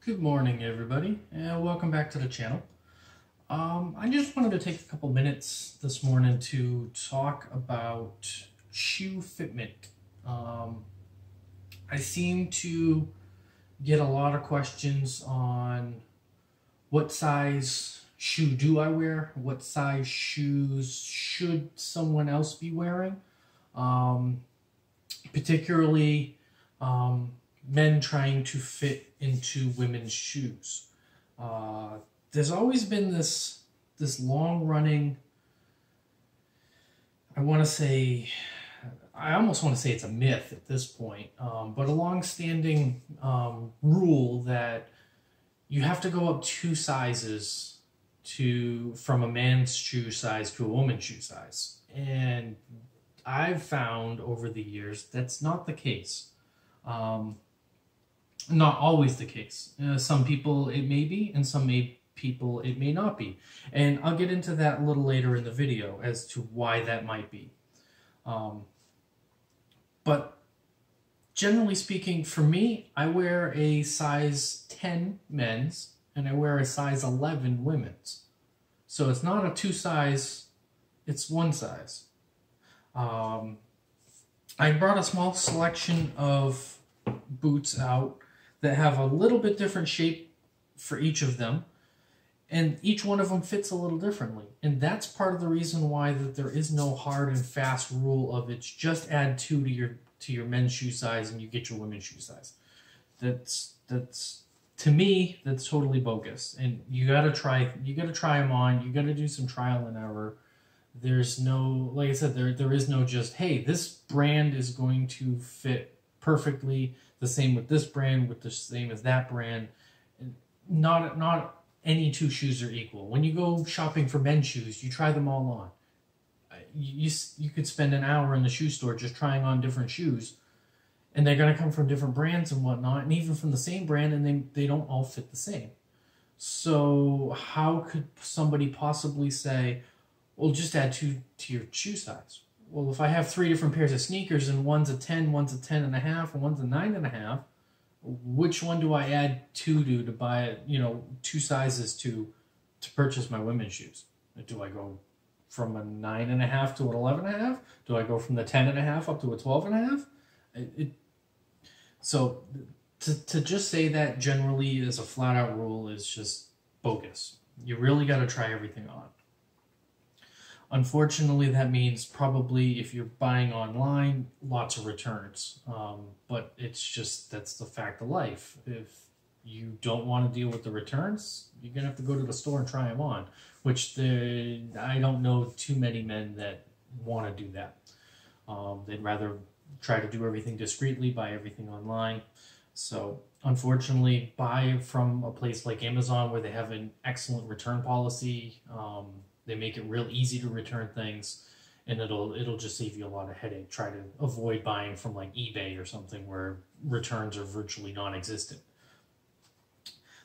Good morning, everybody, and welcome back to the channel. I just wanted to take a couple minutes this morning to talk about shoe fitment. I seem to get a lot of questions on what size shoe do I wear, what size shoes should someone else be wearing, particularly men trying to fit into women's shoes. There's always been this long-running, I almost want to say it's a myth at this point, but a long-standing rule that you have to go up 2 sizes from a man's shoe size to a woman's shoe size. And I've found over the years that's not the case. Not always the case. Some people it may be, and some people it may not be. And I'll get into that a little later in the video as to why that might be. But generally speaking, for me, I wear a size 10 men's and I wear a size 11 women's. So it's not a 2 size, it's 1 size. I brought a small selection of boots out that have a little bit different shape for each of them, and each one of them fits a little differently. And that's part of the reason why that there is no hard and fast rule of it's just add 2 to your men's shoe size and you get your women's shoe size. That's to me, that's totally bogus. And you gotta try them on. You gotta do some trial and error. There's no, like I said, there is no just, hey, this brand is going to fit perfectly the same with this brand, with the same as that brand. Not any 2 shoes are equal. When you go shopping for men's shoes, you try them all on. You could spend an hour in the shoe store just trying on different shoes, and they're going to come from different brands and whatnot, and even from the same brand, and they don't all fit the same. So how could somebody possibly say, well, just add 2 to your shoe size? Well, if I have 3 different pairs of sneakers and one's a 10, one's a 10.5, and one's a 9.5, which one do I add 2 to buy, 2 sizes to purchase my women's shoes? Do I go from a 9.5 to an 11.5? Do I go from the 10.5 up to a 12.5? So to just say that generally as a flat out rule is just bogus. You really got to try everything on. Unfortunately, that means probably if you're buying online, lots of returns. But it's just, that's the fact of life. If you don't want to deal with the returns, you're going to have to go to the store and try them on, which I don't know too many men that want to do that. They'd rather try to do everything discreetly, buy everything online. So unfortunately, buy from a place like Amazon where they have an excellent return policy. They make it real easy to return things, and it'll just save you a lot of headache. Try to avoid buying from like eBay or something where returns are virtually non-existent.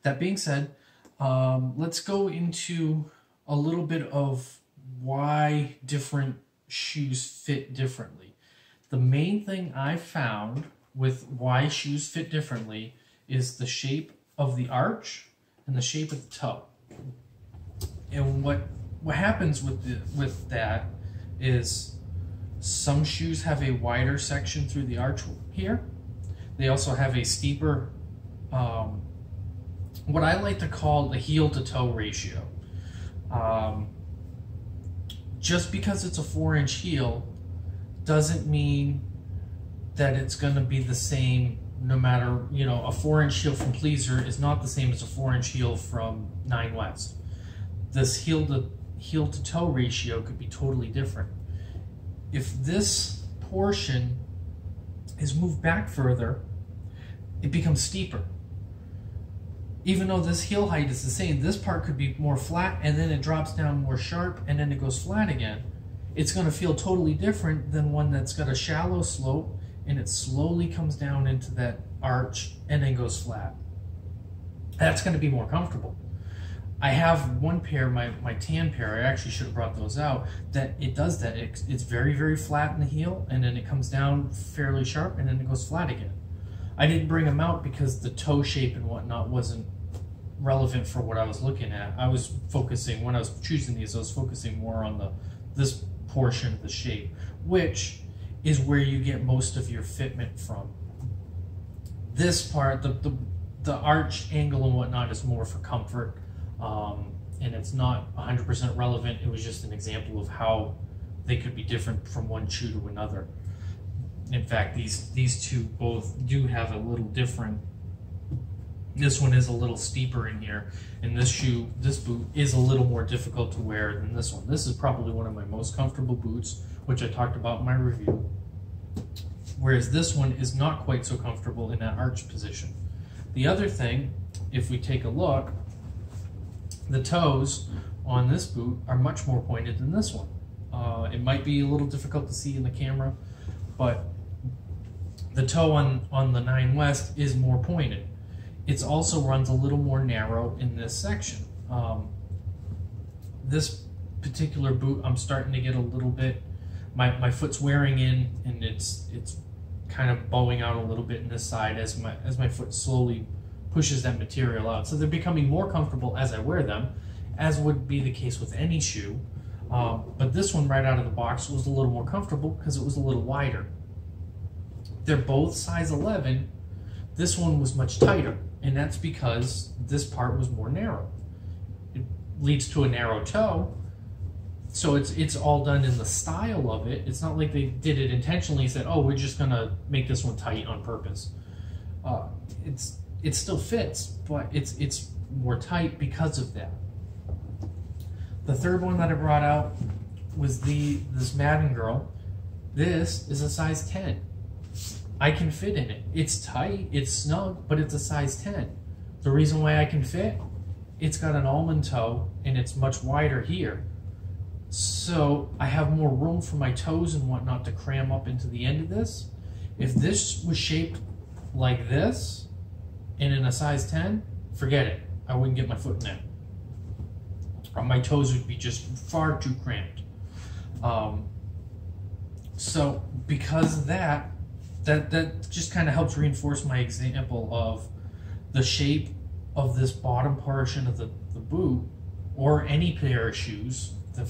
That being said, let's go into a little bit of why different shoes fit differently. The main thing I found with why shoes fit differently is the shape of the arch and the shape of the toe. And what happens with that is some shoes have a wider section through the arch here. They also have a steeper, what I like to call the heel to toe ratio. Just because it's a 4-inch heel doesn't mean that it's going to be the same no matter, a 4-inch heel from Pleaser is not the same as a 4-inch heel from Nine West. This heel to toe ratio could be totally different. If this portion is moved back further, it becomes steeper. Even though this heel height is the same, this part could be more flat and then it drops down more sharp and then it goes flat again. It's going to feel totally different than one that's got a shallow slope and it slowly comes down into that arch and then goes flat. That's going to be more comfortable. I have one pair, my tan pair, I actually should have brought those out, that it does that. It's very, very flat in the heel, and then it comes down fairly sharp, and then it goes flat again. I didn't bring them out because the toe shape and whatnot wasn't relevant for what I was looking at. I was focusing, when I was choosing these, I was focusing more on this portion of the shape, which is where you get most of your fitment from. This part, the arch angle and whatnot, is more for comfort, and it's not 100% relevant. It was just an example of how they could be different from one shoe to another. In fact, these two both do have a little different. This one is a little steeper in here, and this boot is a little more difficult to wear than this one. This is probably one of my most comfortable boots, which I talked about in my review, whereas this one is not quite so comfortable in that arch position. The other thing, if we take a look, the toes on this boot are much more pointed than this one. It might be a little difficult to see in the camera, but the toe on the Nine West is more pointed. It also runs a little more narrow in this section. This particular boot, I'm starting to get a little bit, my foot's wearing in, and it's kind of bowing out a little bit in this side as my foot slowly pushes that material out. So they're becoming more comfortable as I wear them, as would be the case with any shoe. But this one right out of the box was a little more comfortable because it was a little wider. They're both size 11. This one was much tighter, and that's because this part was more narrow. It leads to a narrow toe, so it's all done in the style of it. It's not like they did it intentionally and said, oh, we're just gonna make this one tight on purpose. It still fits, but it's more tight because of that. The third one that I brought out was this Madden Girl. This is a size 10. I can fit in it. It's tight, it's snug, but it's a size 10. The reason why I can fit, it's got an almond toe and it's much wider here. So I have more room for my toes and whatnot to cram up into the end of this. If this was shaped like this and in a size 10, forget it. I wouldn't get my foot in there. My toes would be just far too cramped. So because of that just kind of helps reinforce my example of the shape of this bottom portion of the boot, or any pair of shoes that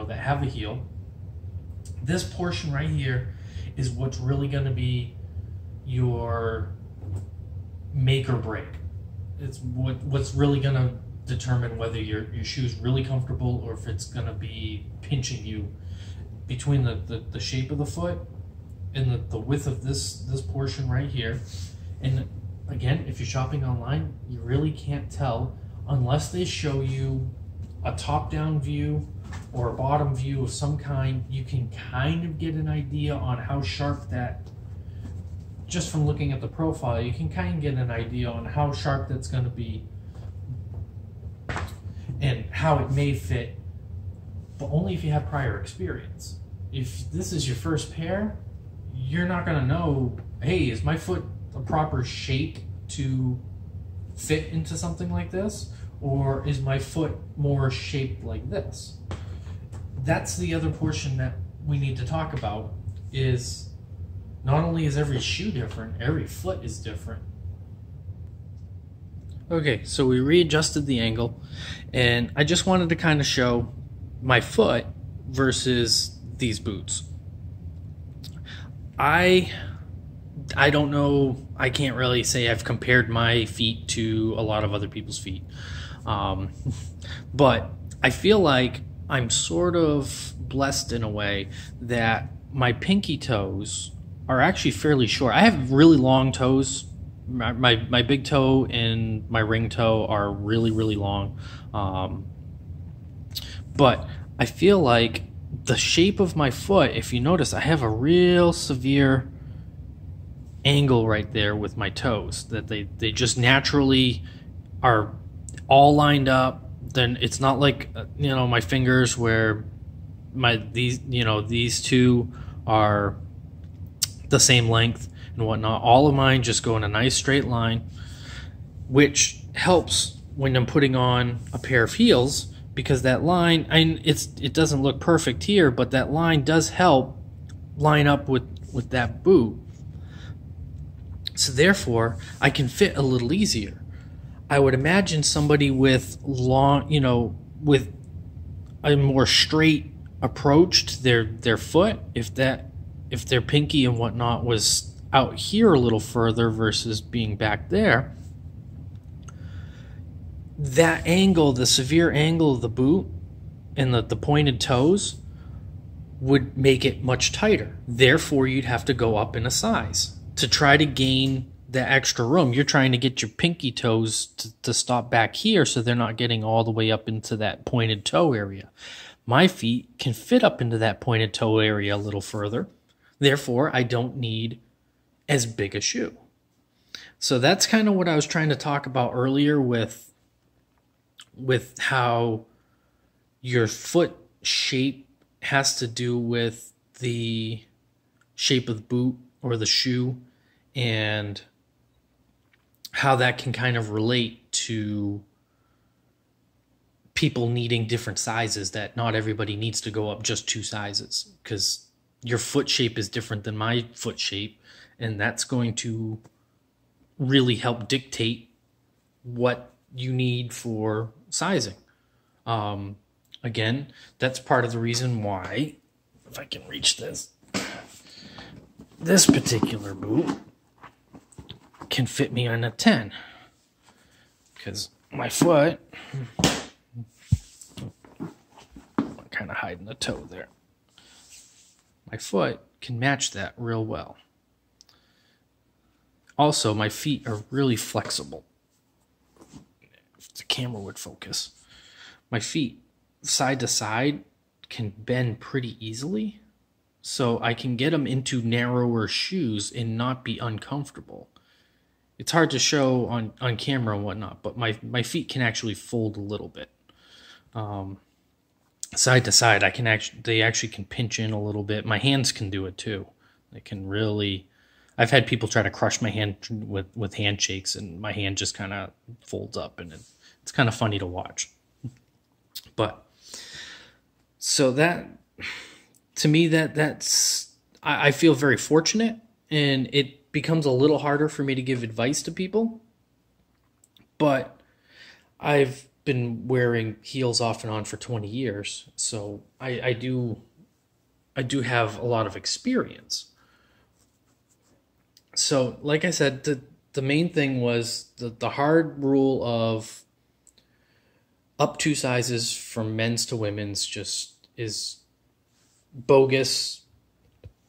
that have a heel. This portion right here is what's really going to be your make or break. It's what's really going to determine whether your shoe's really comfortable or if it's going to be pinching you. Between the shape of the foot and the width of this portion right here. And again, if you're shopping online, you really can't tell unless they show you a top-down view or a bottom view of some kind. You can kind of get an idea on how sharp that, just from looking at the profile, you can kind of get an idea on how sharp that's going to be and how it may fit, but only if you have prior experience. If this is your first pair, you're not going to know, hey, is my foot a proper shape to fit into something like this? Or is my foot more shaped like this? That's the other portion that we need to talk about, is not only is every shoe different, every foot is different. Okay, so we readjusted the angle, and I just wanted to kind of show my foot versus these boots. I don't know, I can't really say I've compared my feet to a lot of other people's feet. But I feel like I'm sort of blessed in a way that my pinky toes are actually fairly short. I have really long toes. My big toe and my ring toe are really, really long. But I feel like the shape of my foot, if you notice, I have a real severe angle right there with my toes, that they just naturally are all lined up. Then it's not like my fingers where these two are the same length and whatnot. All of mine just go in a nice straight line, which helps when I'm putting on a pair of heels, because that line, it doesn't look perfect here, but that line does help line up with that boot. So therefore, I can fit a little easier. I would imagine somebody with with a more straight approach to their foot, if their pinky and whatnot was out here a little further versus being back there, that angle, the severe angle of the boot and the pointed toes would make it much tighter. Therefore, you'd have to go up in a size to try to gain the extra room. You're trying to get your pinky toes to stop back here so they're not getting all the way up into that pointed toe area. My feet can fit up into that pointed toe area a little further. Therefore, I don't need as big a shoe. So that's kind of what I was trying to talk about earlier with how your foot shape has to do with the shape of the boot or the shoe, and how that can kind of relate to people needing different sizes, that not everybody needs to go up just 2 sizes, because your foot shape is different than my foot shape, and that's going to really help dictate what you need for sizing. Again, that's part of the reason why, if I can reach this particular boot can fit me on a 10, because my foot, I'm kind of hiding the toe there, my foot can match that real well. Also, my feet are really flexible. If the camera would focus, my feet side to side can bend pretty easily, so I can get them into narrower shoes and not be uncomfortable. It's hard to show on camera and whatnot, but my feet can actually fold a little bit. Side to side, they actually can pinch in a little bit. My hands can do it too. They can really. I've had people try to crush my hand with handshakes, and my hand just kind of folds up, and it's kind of funny to watch. But so that, to me, that's I feel very fortunate, and it becomes a little harder for me to give advice to people. But I've been wearing heels off and on for 20 years, so I do have a lot of experience. So, like I said, the main thing was the hard rule of up 2 sizes from men's to women's just is bogus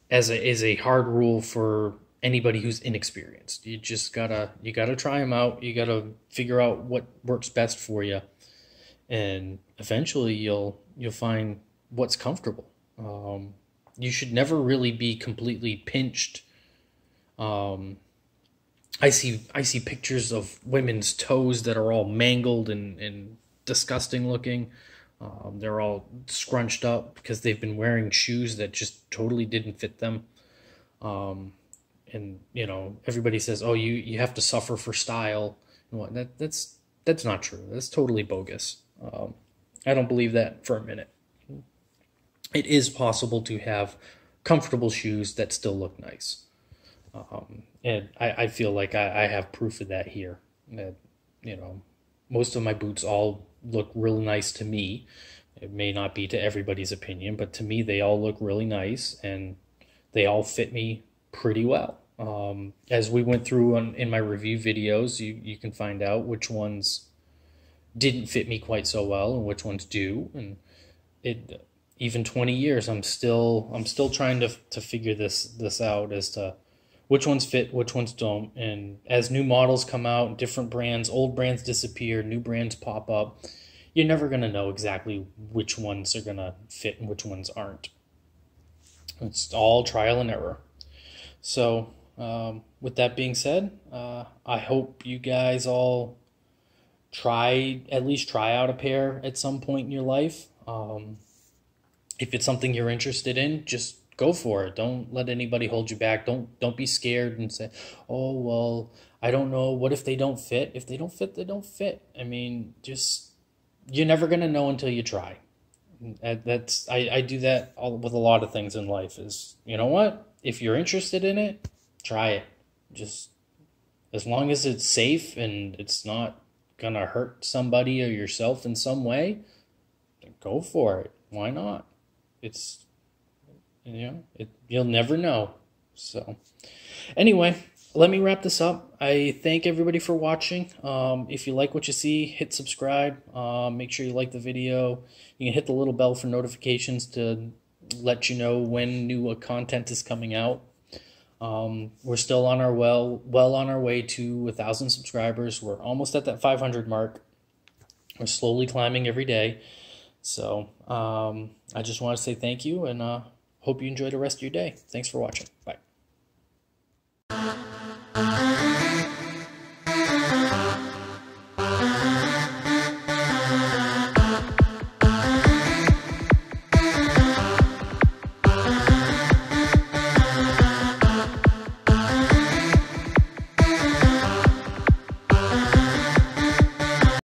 as a hard rule for anybody who's inexperienced. You just gotta try them out. You gotta figure out what works best for you, and eventually you'll find what's comfortable. You should never really be completely pinched. I see pictures of women's toes that are all mangled and disgusting looking. They're all scrunched up because they've been wearing shoes that just totally didn't fit them. And everybody says, "Oh, you have to suffer for style," and what? That's not true. That's totally bogus. I don't believe that for a minute. It is possible to have comfortable shoes that still look nice. And I feel like I have proof of that here. That, most of my boots all look really nice to me. It may not be to everybody's opinion, but to me, they all look really nice, and they all fit me pretty well. As we went through in my review videos, you can find out which ones didn't fit me quite so well and which ones do. And even 20 years, I'm still trying to figure this out as to which ones fit, which ones don't. And as new models come out, different brands, old brands disappear, new brands pop up, you're never going to know exactly which ones are going to fit and which ones aren't. It's all trial and error. So with that being said, I hope you guys all at least try out a pair at some point in your life. If it's something you're interested in, just go for it. Don't let anybody hold you back. Don't be scared and say, "Oh, well, I don't know. What if they don't fit?" If they don't fit, they don't fit. I mean, you're never going to know until you try. I do that with a lot of things in life. Is, you know what? If you're interested in it, try it. Just As long as it's safe and it's not gonna hurt somebody or yourself in some way, go for it. Why not? It's, you'll never know. So anyway, let me wrap this up. I thank everybody for watching. If you like what you see, hit subscribe. Make sure you like the video. You can hit the little bell for notifications to let you know when new content is coming out. We're still on our well on our way to 1,000 subscribers. We're almost at that 500 mark. We're slowly climbing every day. So I just want to say thank you, and hope you enjoy the rest of your day. Thanks for watching. Bye.